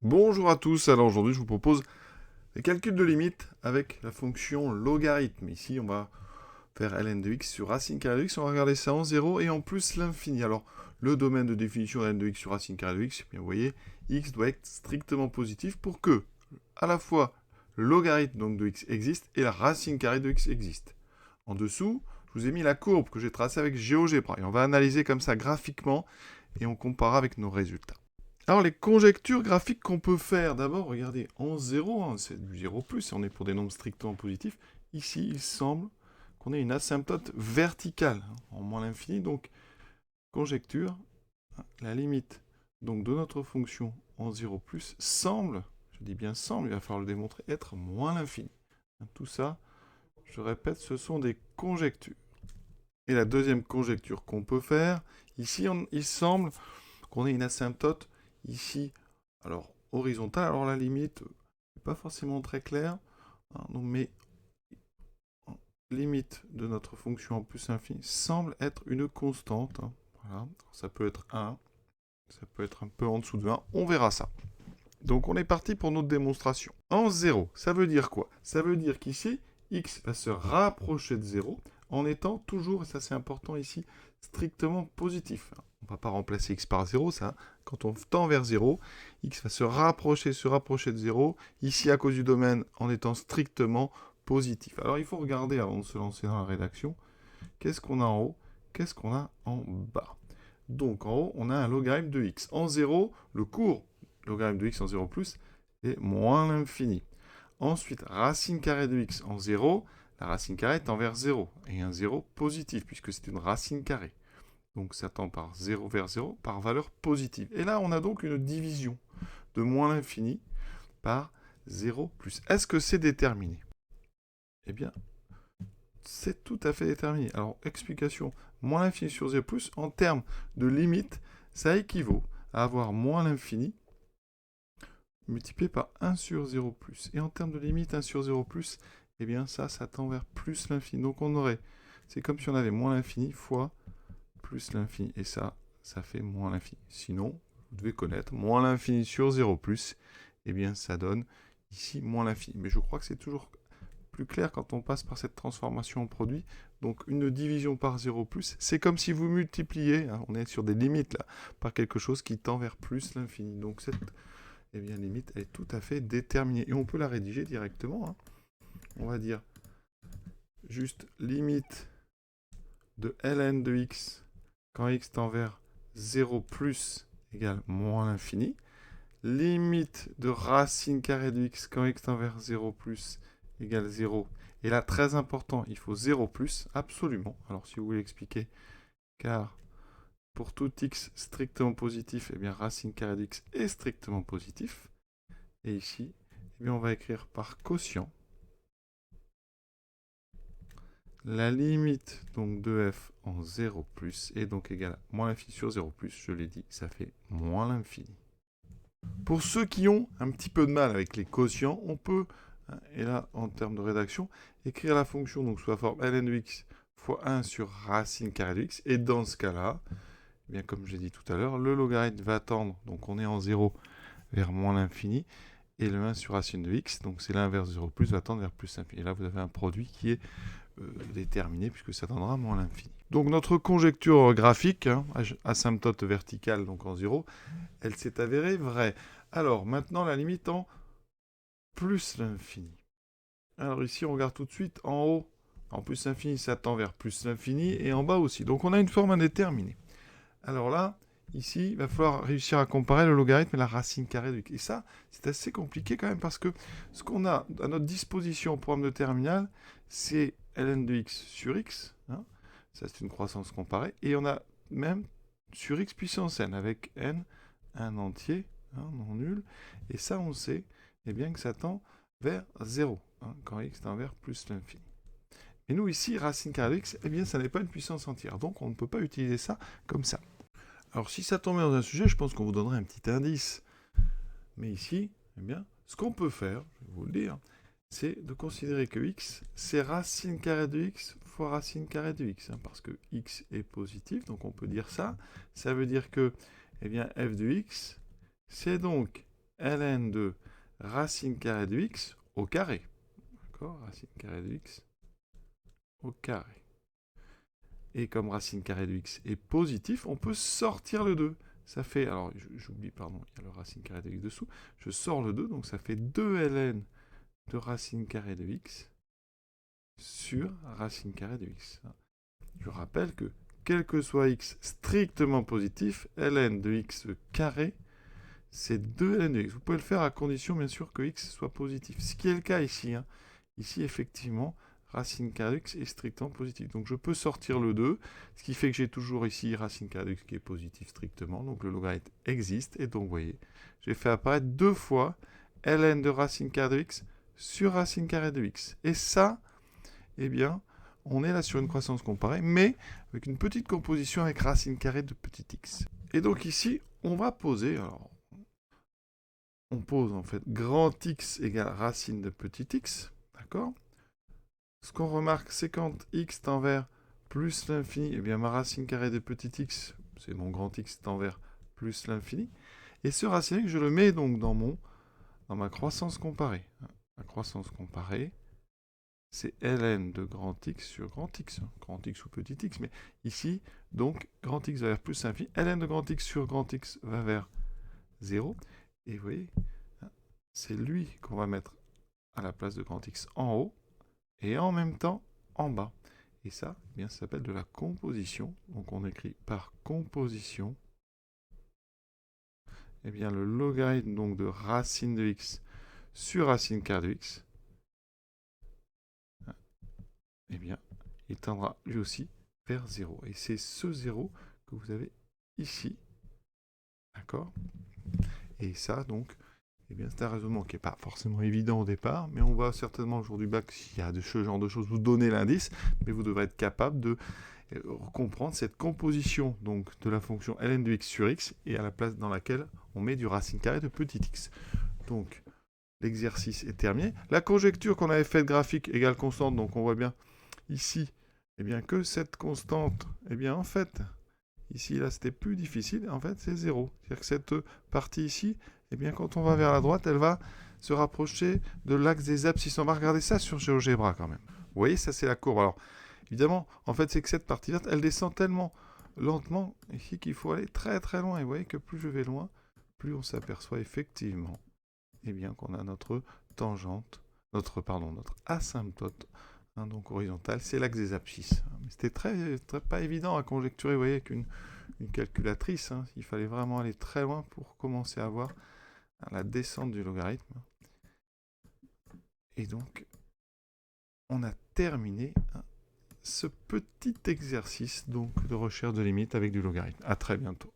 Bonjour à tous, alors aujourd'hui je vous propose les calculs de limite avec la fonction logarithme. Ici on va faire ln de x sur racine carrée de x, on va regarder ça en 0 et en plus l'infini. Alors le domaine de définition de ln de x sur racine carrée de x, eh bien, vous voyez, x doit être strictement positif pour que à la fois le logarithme donc, de x existe et la racine carrée de x existe. En dessous, je vous ai mis la courbe que j'ai tracée avec GeoGebra et on va analyser comme ça graphiquement et on compare avec nos résultats. Alors, les conjectures graphiques qu'on peut faire, d'abord, regardez, en 0, hein, c'est du 0 plus, on est pour des nombres strictement positifs. Ici, il semble qu'on ait une asymptote verticale, hein, en moins l'infini. Donc, conjecture, la limite donc, de notre fonction en 0 plus semble, je dis bien semble, il va falloir le démontrer, être moins l'infini. Tout ça, je répète, ce sont des conjectures. Et la deuxième conjecture qu'on peut faire, ici, il semble qu'on ait une asymptote ici, alors horizontale, alors la limite n'est pas forcément très claire, hein, mais limite de notre fonction en plus infini semble être une constante. Hein, voilà. Ça peut être 1, ça peut être un peu en dessous de 1, on verra ça. Donc on est parti pour notre démonstration. En 0, ça veut dire quoi? Ça veut dire qu'ici, x va se rapprocher de 0 en étant toujours, et ça c'est important ici, strictement positif. On ne va pas remplacer x par 0, ça. Quand on tend vers 0, x va se rapprocher de 0, ici à cause du domaine, en étant strictement positif. Alors il faut regarder avant de se lancer dans la rédaction, qu'est-ce qu'on a en haut, qu'est-ce qu'on a en bas. Donc en haut, on a un logarithme de x. En 0, le cours logarithme de x en 0 plus est moins l'infini. Ensuite, racine carrée de x en 0, la racine carrée est envers 0, et un 0 positif, puisque c'est une racine carrée. Donc ça tend par 0 vers 0, par valeur positive. Et là, on a donc une division de moins l'infini par 0 plus. Est-ce que c'est déterminé? Eh bien, c'est tout à fait déterminé. Alors, explication, moins l'infini sur 0 plus, en termes de limite, ça équivaut à avoir moins l'infini multiplié par 1 sur 0 plus. Et en termes de limite, 1 sur 0 plus, eh bien ça tend vers plus l'infini. Donc on aurait, c'est comme si on avait moins l'infini fois plus l'infini. Et ça fait moins l'infini. Sinon, vous devez connaître, moins l'infini sur 0 plus, eh bien ça donne ici moins l'infini. Mais je crois que c'est toujours plus clair quand on passe par cette transformation en produit. Donc une division par 0 plus, c'est comme si vous multipliez, hein, on est sur des limites là, par quelque chose qui tend vers plus l'infini. Donc cette limite est tout à fait déterminée. Et on peut la rédiger directement. Hein. On va dire juste limite de ln de x quand x tend vers 0 plus égale moins l'infini. Limite de racine carrée de x quand x tend vers 0 plus égale 0. Et là, très important, il faut 0 plus, absolument. Alors, si vous voulez expliquer, car pour tout x strictement positif, eh bien, racine carrée de x est strictement positif. Et ici, eh bien, on va écrire par quotient la limite donc de f en 0 plus est donc égale à moins l'infini sur 0 plus, je l'ai dit, ça fait moins l'infini. Pour ceux qui ont un petit peu de mal avec les quotients, on peut, et là en termes de rédaction, écrire la fonction donc sous la forme ln de x fois 1 sur racine carrée de x, et dans ce cas-là, eh bien comme j'ai dit tout à l'heure, le logarithme va tendre, donc on est en 0 vers moins l'infini, et le 1 sur racine de x, donc c'est l'inverse de 0 plus, va tendre vers plus l'infini. Et là, vous avez un produit qui est déterminé, puisque ça tendra moins l'infini. Donc notre conjecture graphique, hein, asymptote verticale, donc en 0, elle s'est avérée vraie. Alors, maintenant, la limite en plus l'infini. Alors ici, on regarde tout de suite en haut. En plus l'infini, ça tend vers plus l'infini, et en bas aussi. Donc on a une forme indéterminée. Alors là, ici, il va falloir réussir à comparer le logarithme et la racine carrée de x. Et ça, c'est assez compliqué quand même, parce que ce qu'on a à notre disposition au programme de terminale, c'est ln de x sur x. Hein, ça, c'est une croissance comparée. Et on a même sur x puissance n, avec n, un entier, hein, non nul. Et ça, on sait eh bien, que ça tend vers 0, hein, quand x tend vers plus l'infini. Et nous, ici, racine carrée de x, eh bien, ça n'est pas une puissance entière. Donc, on ne peut pas utiliser ça comme ça. Alors, si ça tombait dans un sujet, je pense qu'on vous donnerait un petit indice. Mais ici, eh bien, ce qu'on peut faire, je vais vous le dire, c'est de considérer que x, c'est racine carrée de x fois racine carrée de x. Hein, parce que x est positif, donc on peut dire ça. Ça veut dire que, eh bien, f de x, c'est donc ln de racine carrée de x au carré. D'accord? Racine carrée de x au carré. Et comme racine carrée de x est positif, on peut sortir le 2. Ça fait, alors j'oublie, pardon, il y a le racine carrée de x dessous. Je sors le 2, donc ça fait 2 ln de racine carrée de x sur racine carrée de x. Je rappelle que, quel que soit x strictement positif, ln de x carré, c'est 2 ln de x. Vous pouvez le faire à condition, bien sûr, que x soit positif. Ce qui est le cas ici. Hein. Ici, effectivement, racine carrée de x est strictement positif. Donc je peux sortir le 2, ce qui fait que j'ai toujours ici racine carrée de x qui est positif strictement. Donc le logarithme existe. Et donc, vous voyez, j'ai fait apparaître 2 fois ln de racine carrée de x sur racine carrée de x. Et ça, eh bien, on est là sur une croissance comparée, mais avec une petite composition avec racine carrée de petit x. Et donc ici, on va poser, alors, on pose en fait grand x égale racine de petit x, d'accord? Ce qu'on remarque, c'est quand x tend vers plus l'infini, eh bien ma racine carrée de petit x, c'est mon grand x tend vers plus l'infini. Et ce racine, je le mets donc dans ma croissance comparée. Ma croissance comparée, c'est ln de grand x sur grand x. Grand x ou petit x, mais ici, donc, grand x va vers plus l'infini. Ln de grand x sur grand x va vers 0. Et vous voyez, c'est lui qu'on va mettre à la place de grand x en haut et en même temps en bas. Et ça, eh bien, ça s'appelle de la composition. Donc on écrit par composition, eh bien, le logarithme donc, de racine de x sur racine carrée de x, eh bien, il tendra lui aussi vers 0. Et c'est ce 0 que vous avez ici. D'accord? Et ça, donc, eh bien, c'est un raisonnement qui n'est pas forcément évident au départ, mais on va certainement au jour du bac, s'il y a de ce genre de choses, vous donner l'indice, mais vous devrez être capable de comprendre cette composition donc, de la fonction ln de x sur x, et à la place dans laquelle on met du racine carrée de petit x. Donc, l'exercice est terminé. La conjecture qu'on avait faite graphique égale constante, donc on voit bien ici, eh bien, que cette constante, eh bien, en fait, ici, là, c'était plus difficile, en fait, c'est 0. C'est-à-dire que cette partie ici, eh bien, quand on va vers la droite, elle va se rapprocher de l'axe des abscisses. On va regarder ça sur GeoGebra quand même. Vous voyez, ça, c'est la courbe. Alors, évidemment, en fait, c'est que cette partie verte, elle descend tellement lentement ici qu'il faut aller très très loin. Et vous voyez que plus je vais loin, plus on s'aperçoit effectivement, eh bien, qu'on a notre tangente, notre asymptote, hein, donc horizontale, c'est l'axe des abscisses. C'était très pas évident à conjecturer, vous voyez, avec une calculatrice. Hein, il fallait vraiment aller très loin pour commencer à voir la descente du logarithme. Et donc, on a terminé ce petit exercice donc, de recherche de limite avec du logarithme. À très bientôt.